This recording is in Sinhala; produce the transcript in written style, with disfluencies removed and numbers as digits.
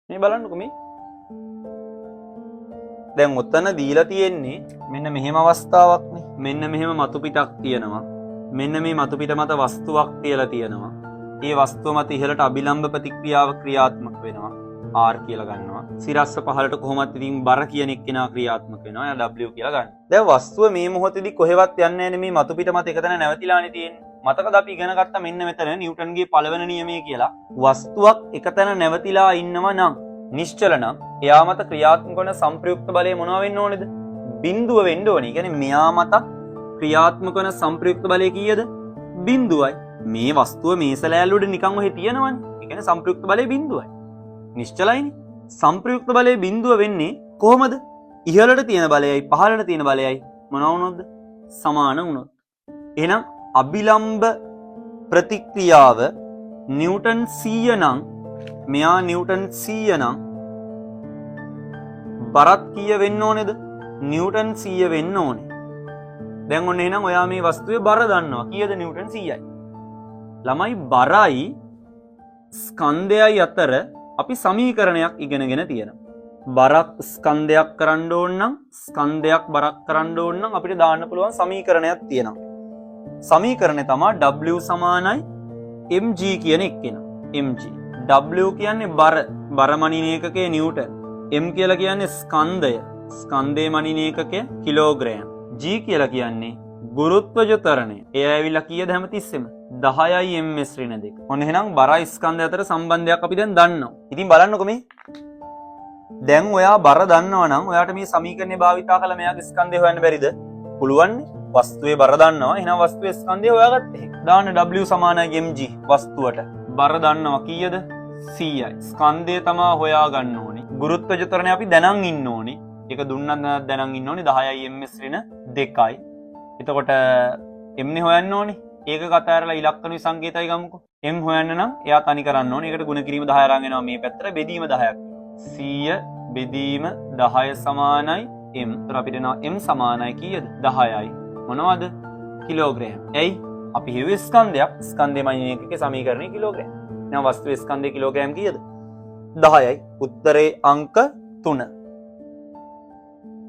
මේ බලන්නකෝ මේ. දැන් ඔතන දීලා තියෙන්නේ මෙන්න මෙහෙම අවස්ථාවක්නේ. මෙන්න මෙහෙම මතු පිටක් තියෙනවා. මෙන්න මේ මතු පිට මත වස්තුවක් තියලා තියෙනවා. ඒ වස්තුව මත ඉහළට අභිලම්බ ප්‍රතික්‍රියාව ක්‍රියාත්මක වෙනවා. R කියලා ගන්නවා. සිරස්ව පහළට කොහොමත් ඉතින් බර කියන එක්කෙනා ක්‍රියාත්මක වෙනවා. එයා W කියලා ගන්න. දැන් වස්තුව මේ මොහොතේදී කොහෙවත් යන්නේ නැහැ මේ මතු පිට මත එකතැන නැවතිලානේ තියෙන්නේ. මතකද අපි ඉගෙන ගත්ත මෙන්න මෙතන නිව්ටන්ගේ පළවෙනි නියමය කියලා. වස්තුවක් එකතැන නැවතිලා ඉන්නවා නම් නිශ්චල නම් එයා මත ක්‍රියාත්මක වන සංප්‍රයුක්ත බලය මොනවා වෙන්න ඕනේද? බිඳුව වෙන්න ඕනේ. කියන්නේ මෙයා මත ක්‍රියාත්මක වන සංප්‍රයුක්ත බලය කීයද? බිඳුවයි. මේ වස්තුව මේසලෑල්ල උඩ නිකන් ඔහෙ තියෙනවනේ. ඒ කියන්නේ සංප්‍රයුක්ත බලය බිඳුවයි. නිශ්චලයිනේ. සංප්‍රයුක්ත බලය බිඳුව වෙන්නේ කොහොමද? ඉහළට තියෙන බලයයි පහළට තියෙන බලයයි මොනවා වුණොත්ද? සමාන වුණොත්. එහෙනම් අභිලම්බ ප්‍රතික්‍රියාව නිව්ටන් 100 නම් මෙයා නිව්ටන් 100 නම් බරත් කීය වෙන්න ඕනේද? නිව්ටන් 100 වෙන්න ඕනේ. දැන් ඔන්න එහෙනම් ඔයා මේ වස්තුවේ බර දන්නවා. කීයද? නිව්ටන් 100යි. ළමයි බරයි ස්කන්ධයයි අතර අපි සමීකරණයක් ඉගෙනගෙන තියෙනවා. බරක් ස්කන්ධයක් කරන්න ඕන නම් ස්කන්ධයක් බරක් කරන්න ඕන නම් අපිට දාන්න පුළුවන් සමීකරණයක් තියෙනවා. සමීකරණය තමයි W සමානයි mg කියන එක වෙනවා. mg. W කියන්නේ බර මනින ඒකකය නිව්ටන්. m කියලා කියන්නේ ස්කන්ධය. ස්කන්ධයේ මනින ඒකකය කිලෝග්‍රෑම්. g කියලා කියන්නේ ගුරුත්වජ ත්වරණය. ඒ ඇවිල්ලා කීයද හැමතිස්සෙම? 10යි ms ඍණ 2. ඔන්න එහෙනම් බරයි ස්කන්ධය අතර සම්බන්ධයක් අපි දැන් දන්නවා. ඉතින් බලන්නකො මේ. දැන් ඔයා බර දන්නවා නම් ඔයාට මේ සමීකරණය භාවිතා කළා මෙයාගේ ස්කන්ධය හොයන්න බැරිද? පුළුවන්. වස්තුවේ බර දන්නවා. එහෙනම් වස්තුවේ ස්කන්ධය හොයාගත්තේ. දාන්න W සමානයි mg වස්තුවට. බර දන්නවා කීයද? 100යි. ස්කන්ධය තමයි හොයා ගන්න ඕනේ. ගුරුත්වජ ත්වරණය අපි දැනන් ඉන්න ඕනේ. ඒක දුන්නත් දැනන් ඉන්න ඕනේ 10යි ms ඍණ 2යි. එතකොට m නේ හොයන්න ඕනේ. ඒක කතාරලා ඉලක්කන සංකේතය ගමුකෝ. m හොයන්න නම් එයා තනි කරන්න ඕනේ. ඒකට ගුණ කිරීම 10 අරන් එනවා මේ පැත්තට බෙදීම 10ක්. 100 බෙදීම 10 සමානයි m. ඒතර අපිට එනවා m සමානයි කීයද? 10යි. මොනවද? කිලෝග්‍රෑම්. එයි අපි හිතුවේ ස්කන්ධයක්. ස්කන්ධයේ මනින එකකේ සමීකරණය කිලෝග්‍රෑම්. එහෙනම් වස්තුවේ ස්කන්ධයේ කිලෝග්‍රෑම් කීයද? 10යි. උත්තරේ අංක 3.